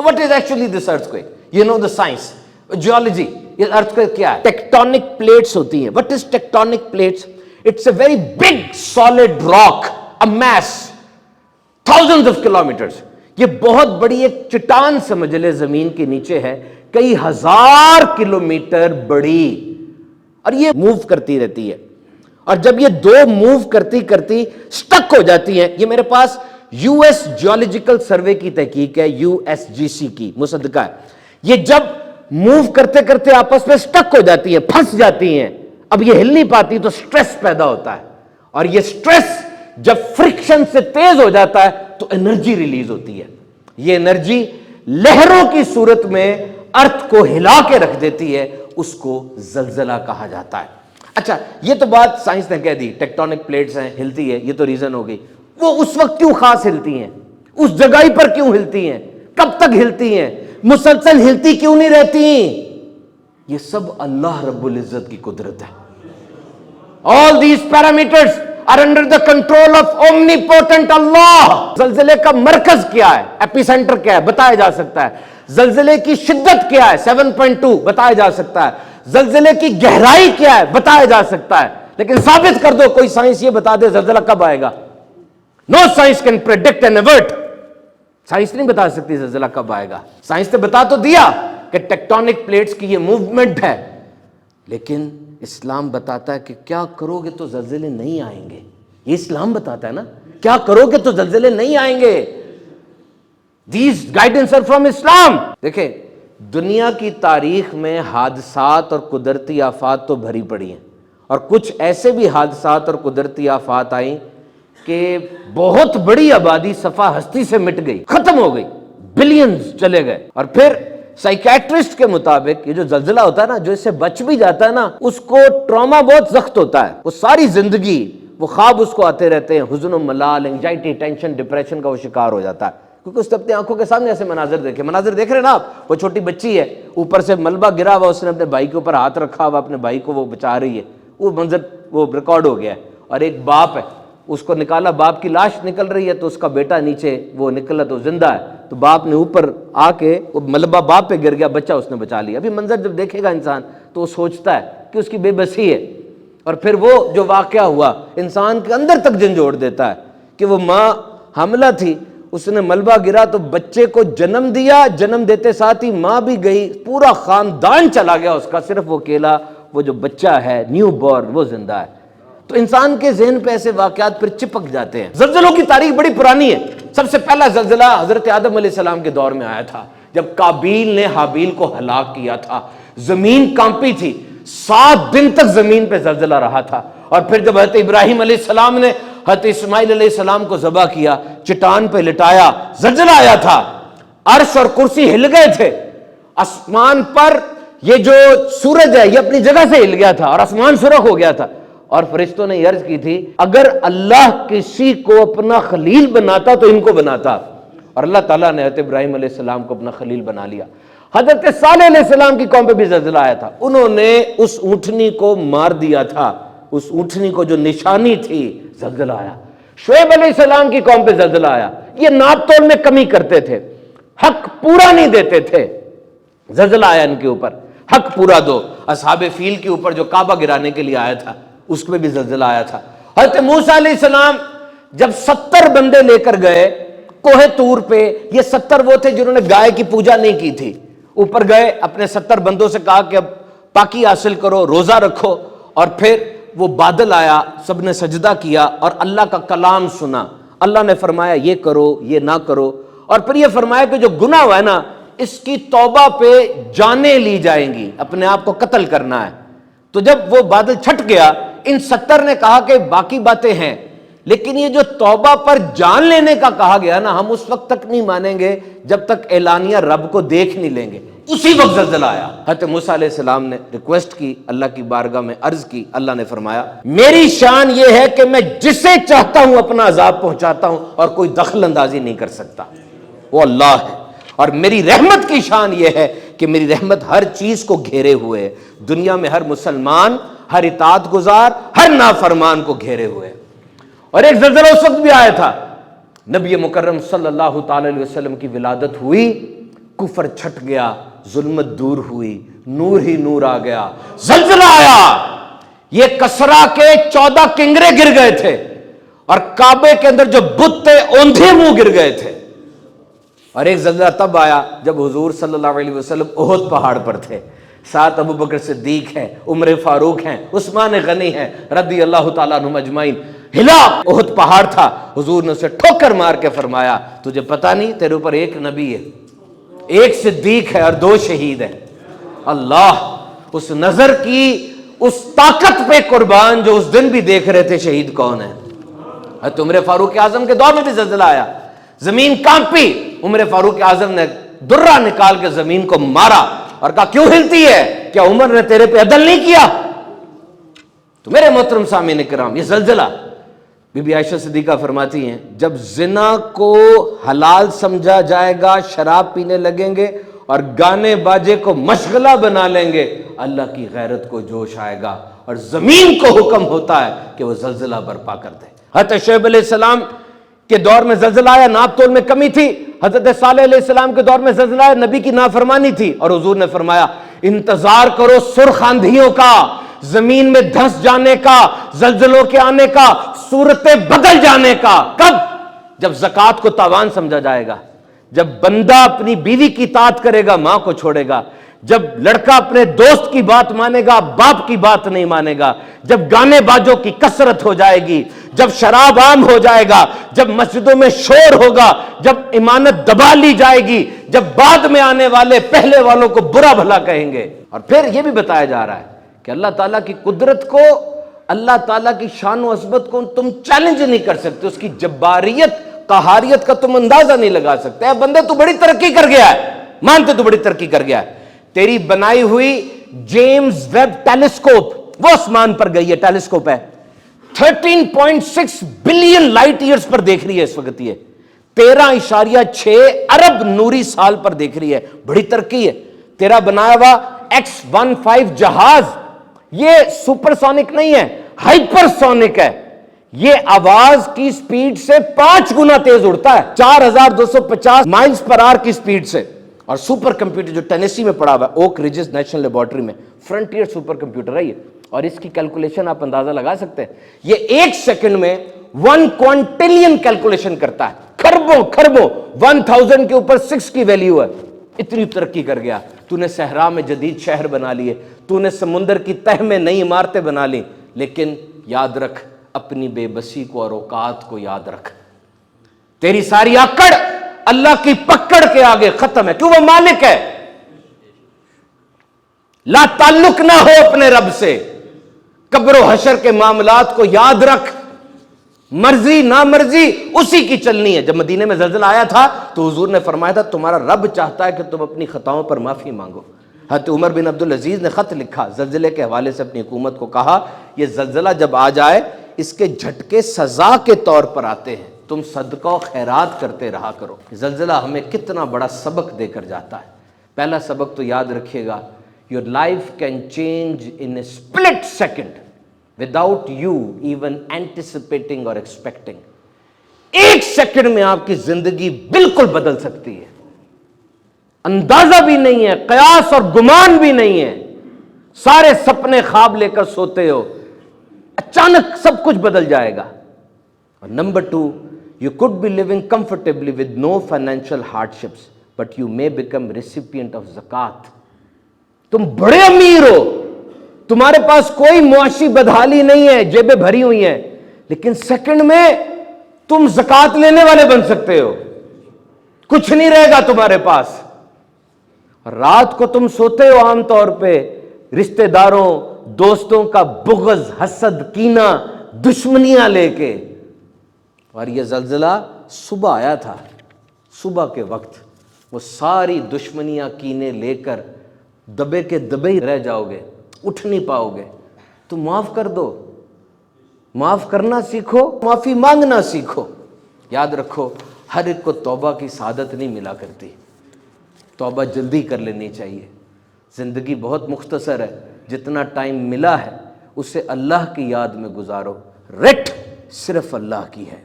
what is actually this earthquake? You know the science, geology. یہ earthquake کیا ہے؟ Tectonic plates ہوتی ہیں. What is tectonic plates? It's a very big solid rock, a mass, thousands of kilometers. یہ بہت بڑی ایک چٹان سمجھ لے زمین کے نیچے ہے, کئی ہزار کلومیٹر بڑی, اور یہ موو کرتی رہتی ہے. اور جب یہ دو موو کرتی کرتی سٹک ہو جاتی ہیں, یہ میرے پاس یو ایس جیولوجیکل سروے کی تحقیق ہے, USGC کی مصدقہ ہے. یہ جب موو کرتے کرتے آپس میں سٹک ہو جاتی ہیں, پھنس جاتی ہیں, اب یہ ہل نہیں پاتی, تو سٹریس پیدا ہوتا ہے, اور یہ سٹریس جب فرکشن سے تیز ہو جاتا ہے تو انرجی ریلیز ہوتی ہے. یہ انرجی لہروں کی صورت میں ارتھ کو ہلا کے رکھ دیتی ہے, اس کو زلزلہ کہا جاتا ہے. اچھا, یہ تو بات سائنس نے کہہ دی, ٹیکٹونک پلیٹس ہیں, ہلتی ہے, یہ تو ریزن ہو گئی. وہ اس وقت کیوں خاص ہلتی ہیں, اس جگہ پر کیوں ہلتی ہیں, کب تک ہلتی ہیں, مسلسل ہلتی کیوں نہیں رہتی؟ یہ سب اللہ رب العزت کی قدرت ہے. All these parameters are under the control of omnipotent Allah. زلزلے کا مرکز کیا ہے, ایپی سینٹر کیا ہے, بتایا جا سکتا ہے. زلزلے کی شدت کیا ہے, 7.2 بتایا جا سکتا ہے. زلزلے کی گہرائی کیا ہے, بتایا جا سکتا ہے. لیکن ثابت کر دو, کوئی سائنس یہ بتا دے زلزلہ کب آئے گا. No science can predict and avert. Science نہیں بتا سکتی زلزلہ کب آئے گا. سائنس نے بتا تو دیا کہ ٹیکٹونک پلیٹس کی یہ موومنٹ ہے, لیکن اسلام بتاتا ہے کہ کیا کرو گے تو زلزلے نہیں آئیں گے. یہ اسلام بتاتا ہے نا, کیا کرو گے تو زلزلے نہیں آئیں گے. These guidance are from Islam. دیکھیں, دنیا کی تاریخ میں حادثات اور قدرتی آفات تو بھری پڑی ہیں, اور کچھ ایسے بھی حادثات اور قدرتی آفات آئیں کہ بہت بڑی آبادی صفحہ ہستی سے مٹ گئی, ختم ہو گئی, بلینز چلے گئے. اور پھر سائیکیٹرسٹ کے مطابق یہ جو زلزلہ ہوتا ہے نا, جو اس سے بچ بھی جاتا ہے نا, اس کو ٹراما بہت سخت ہوتا ہے. وہ ساری زندگی وہ خواب اس کو آتے رہتے ہیں, حزن و ملال, انگزائٹی, ٹینشن, ڈپریشن کا وہ شکار ہو جاتا ہے, کیونکہ اس نے اپنی آنکھوں کے سامنے ایسے مناظر دیکھ رہے ہیں نا آپ. وہ چھوٹی بچی ہے, اوپر سے ملبہ گرا ہوا, اس نے اپنے بھائی کے اوپر ہاتھ رکھا ہوا, اپنے بھائی کو وہ بچا رہی ہے, وہ منظر وہ ریکارڈ ہو گیا ہے. اور ایک باپ ہے, اس کو نکالا, باپ کی لاش نکل رہی ہے, تو اس کا بیٹا نیچے وہ نکلا تو زندہ ہے, تو باپ نے اوپر آ کے وہ ملبہ باپ پہ گر گیا, بچہ اس نے بچا لیا. ابھی منظر جب دیکھے گا انسان تو وہ سوچتا ہے کہ اس کی بے بسی ہے. اور پھر وہ جو واقعہ ہوا انسان کے اندر تک جھنجھوڑ دیتا ہے کہ وہ ماں حاملہ تھی, اس نے ملبہ گرا تو بچے کو جنم دیا, جنم دیتے ساتھ ہی ماں بھی گئی, پورا خاندان چلا گیا اس کا, صرف وہ اکیلا وہ جو بچہ ہے نیو بورن وہ زندہ ہے. تو انسان کے ذہن پہ ایسے واقعات پھر چپک جاتے ہیں. زلزلوں کی تاریخ بڑی پرانی ہے. سب سے پہلا زلزلہ حضرت آدم علیہ السلام کے دور میں آیا تھا, جب قابیل نے حابیل کو ہلاک کیا تھا. زمین کانپی تھی, 7 دن تک زمین پہ زلزلہ رہا تھا. اور پھر جب حضرت ابراہیم علیہ السلام نے حضرت اسماعیل علیہ السلام کو ذبح کیا, چٹان پہ لٹایا, زلزلہ آیا تھا. عرش اور کرسی ہل گئے تھے. آسمان پر یہ جو سورج ہے یہ اپنی جگہ سے ہل گیا تھا, اور آسمان سرخ ہو گیا تھا. اور فرشتوں نے یہ عرض کی تھی, اگر اللہ کسی کو اپنا خلیل بناتا تو ان کو بناتا. اور اللہ تعالیٰ نے حضرت ابراہیم علیہ السلام کو اپنا خلیل بنا لیا. حضرت صالح علیہ السلام کی قوم پہ بھی زلزلہ آیا تھا, انہوں نے اس اونٹنی کو مار دیا تھا, اس اونٹنی کو جو نشانی تھی, زلزلہ آیا. شعیب علیہ السلام کی قوم پہ زلزلہ آیا. یہ ناپ تول میں کمی کرتے تھے, حق پورا نہیں دیتے تھے, زلزلہ آیا ان کے اوپر, حق پورا دو. اصحاب فیل کے اوپر جو کعبہ گرانے کے لیے آیا تھا, اس میں بھی زلزلہ آیا تھا. حضرت موسیٰ علیہ السلام جب 70 بندے لے کر گئے کوہ طور پہ, یہ 70 وہ تھے جنہوں نے گائے کی پوجا نہیں کی تھی, اوپر گئے, اپنے 70 بندوں سے کہا کہ اب پاکی حاصل کرو, روزہ رکھو. اور پھر وہ بادل آیا, سب نے سجدہ کیا اور اللہ کا کلام سنا. اللہ نے فرمایا یہ کرو, یہ نہ کرو. اور پھر یہ فرمایا کہ جو گناہ ہوا ہے نا, اس کی توبہ پہ جانیں لی جائیں گی, اپنے آپ کو قتل کرنا ہے. تو جب وہ بادل چھٹ گیا, ان 70 نے کہا کہ باقی باتیں ہیں, لیکن یہ جو توبہ پر جان لینے کا کہا گیا نا, ہم اس وقت تک نہیں مانیں گے جب تک اعلانیہ رب کو دیکھ نہیں لیں گے. اسی وقت زلزلہ آیا. حضرت موسیٰ علیہ السلام نے ریکویسٹ کی, اللہ کی بارگاہ میں عرض کی. اللہ نے فرمایا میری شان یہ ہے کہ میں جسے چاہتا ہوں اپنا عذاب پہنچاتا ہوں, اور کوئی دخل اندازی نہیں کر سکتا, وہ اللہ ہے. اور میری رحمت کی شان یہ ہے کہ میری رحمت ہر چیز کو گھیرے ہوئے ہے, دنیا میں ہر مسلمان, ہر اطاعت گزار, ہر نافرمان کو گھیرے ہوئے. اور ایک زلزلہ اس وقت بھی آیا تھا, نبی مکرم صلی اللہ تعالی علیہ وسلم کی ولادت ہوئی, کفر چھٹ گیا، ظلمت دور ہوئی، نور ہی نور آ گیا، زلزلہ آیا، یہ کسرا کے 14 کنگرے گر گئے تھے اور کعبے کے اندر جو بت تھے اوندھے منہ گر گئے تھے۔ اور ایک زلزلہ تب آیا جب حضور صلی اللہ علیہ وسلم احد پہاڑ پر تھے، ساتھ ابو بکر صدیق ہیں، عمر فاروق ہیں، عثمان غنی ہیں رضی اللہ تعالیٰ عنہم اجمعین۔ ہلا، احد پہاڑ تھا، حضور نے اسے ٹھوکر مار کے فرمایا تجھے پتہ نہیں تیرے اوپر ایک نبی ہے، ایک صدیق ہے اور 2 شہید ہیں۔ اللہ اس نظر کی اس طاقت پہ قربان جو اس دن بھی دیکھ رہے تھے شہید کون ہے۔ حضرت عمر فاروق اعظم کے دور میں بھی زلزلہ آیا، زمین کانپی، عمر فاروق اعظم نے درہ نکال کے زمین کو مارا اور کہا کیوں ہلتی ہے؟ کیا عمر نے تیرے پہ عدل نہیں کیا؟ تو میرے محترم سامعین کرام، یہ زلزلہ، بی بی عائشہ صدیقہ فرماتی ہیں جب زنا کو حلال سمجھا جائے گا، شراب پینے لگیں گے اور گانے باجے کو مشغلہ بنا لیں گے، اللہ کی غیرت کو جوش آئے گا اور زمین کو حکم ہوتا ہے کہ وہ زلزلہ برپا کر دے۔ حضرت شعیب علیہ السلام کے دور میں زلزلہ آیا، ناپ تول میں کمی تھی۔ حضرت صالح علیہ السلام کے دور میں زلزلہ آیا، نبی کی نافرمانی تھی، اور حضور نے فرمایا انتظار کرو سرخ آندھیوں کا، زمین میں دھس جانے کا، زلزلوں کے آنے کا، صورتیں بدل جانے کا۔ کب؟ جب زکوٰۃ کو تاوان سمجھا جائے گا، جب بندہ اپنی بیوی کی اطاعت کرے گا، ماں کو چھوڑے گا، جب لڑکا اپنے دوست کی بات مانے گا، باپ کی بات نہیں مانے گا، جب گانے باجوں کی کثرت ہو جائے گی، جب شراب عام ہو جائے گا، جب مسجدوں میں شور ہوگا، جب امانت دبا لی جائے گی، جب بعد میں آنے والے پہلے والوں کو برا بھلا کہیں گے۔ اور پھر یہ بھی بتایا جا رہا ہے کہ اللہ تعالیٰ کی قدرت کو، اللہ تعالیٰ کی شان و عظمت کو تم چیلنج نہیں کر سکتے، اس کی جباریت، قہاریت کا تم اندازہ نہیں لگا سکتے۔ اے بندے تو بڑی ترقی کر گیا ہے، مانتے تو بڑی ترقی کر گیا ہے، تیری بنائی ہوئی جیمز ویب ٹیلیسکوپ وہ آسمان پر گئی ہے، ٹیلیسکوپ ہے، 13.6 بلین لائٹ ایئرز پر دیکھ رہی ہے اس وقت، یہ 13.6 ارب نوری سال پر دیکھ رہی ہے، بڑی ترقی ہے۔ تیرا بنایا ہوا X-15 جہاز یہ سپر سونک نہیں ہے، ہائپر سونک ہے، یہ آواز کی سپیڈ سے 5 گنا تیز اڑتا ہے، 4250 مائلز پر آور کی سپیڈ سے۔ اور سپر کمپیوٹر جو ٹینیسی میں پڑا ہوا ہے، اوک ریجز نیشنل لیبارٹری میں، فرنٹیئر سپر کمپیوٹر ہے یہ، اور اس کی کیلکولیشن آپ اندازہ لگا سکتے ہیں، یہ 1 سیکنڈ میں 1 کوانٹیلین کیلکولیشن کرتا ہے، کھربوں 1000 کے اوپر 6 کی ویلیو ہے۔ اتنی ترقی کر گیا، تو نے صحرا میں جدید شہر بنا لیے، تو نے سمندر کی تہ میں نئی عمارتیں بنا لی، لیکن یاد رکھ اپنی بے بسی کو اور اوقات کو یاد رکھ، تیری ساری آکڑ اللہ کی پکڑ کے آگے ختم ہے، کیوں؟ وہ مالک ہے۔ لا تعلق نہ ہو اپنے رب سے، قبر و حشر کے معاملات کو یاد رکھ، مرضی نہ مرضی اسی کی چلنی ہے۔ جب مدینے میں زلزلہ آیا تھا تو حضور نے فرمایا تھا تمہارا رب چاہتا ہے کہ تم اپنی خطاؤں پر معافی مانگو۔ حضرت عمر بن عبدالعزیز نے خط لکھا زلزلے کے حوالے سے اپنی حکومت کو، کہا یہ زلزلہ جب آ جائے اس کے جھٹکے سزا کے طور پر آتے ہیں، تم صدقہ و خیرات کرتے رہا کرو۔ زلزلہ ہمیں کتنا بڑا سبق دے کر جاتا ہے۔ پہلا سبق تو یاد رکھیے گا، your life can change in a split second without you even anticipating or expecting۔ 1 second میں آپ کی زندگی بالکل بدل سکتی ہے، اندازہ بھی نہیں ہے، قیاس اور گمان بھی نہیں ہے، سارے سپنے خواب لے کر سوتے ہو، اچانک سب کچھ بدل جائے گا۔ اور number 2، you could be living comfortably with no financial hardships but you may become recipient of zakat۔ تم بڑے امیر ہو، تمہارے پاس کوئی معاشی بدحالی نہیں ہے، جیبیں بھری ہوئی ہیں، لیکن سیکنڈ میں تم زکوٰۃ لینے والے بن سکتے ہو، کچھ نہیں رہے گا تمہارے پاس۔ رات کو تم سوتے ہو عام طور پہ رشتہ داروں دوستوں کا بغض، حسد، کینہ، دشمنیاں لے کے، اور یہ زلزلہ صبح آیا تھا، صبح کے وقت وہ ساری دشمنیاں کینے لے کر دبے کے دبے ہی رہ جاؤ گے، اٹھ نہیں پاؤ گے۔ تو معاف کر دو، معاف کرنا سیکھو، معافی مانگنا سیکھو۔ یاد رکھو ہر ایک کو توبہ کی سعادت نہیں ملا کرتی، توبہ جلدی کر لینی چاہیے۔ زندگی بہت مختصر ہے، جتنا ٹائم ملا ہے اسے اللہ کی یاد میں گزارو، رٹ صرف اللہ کی ہے۔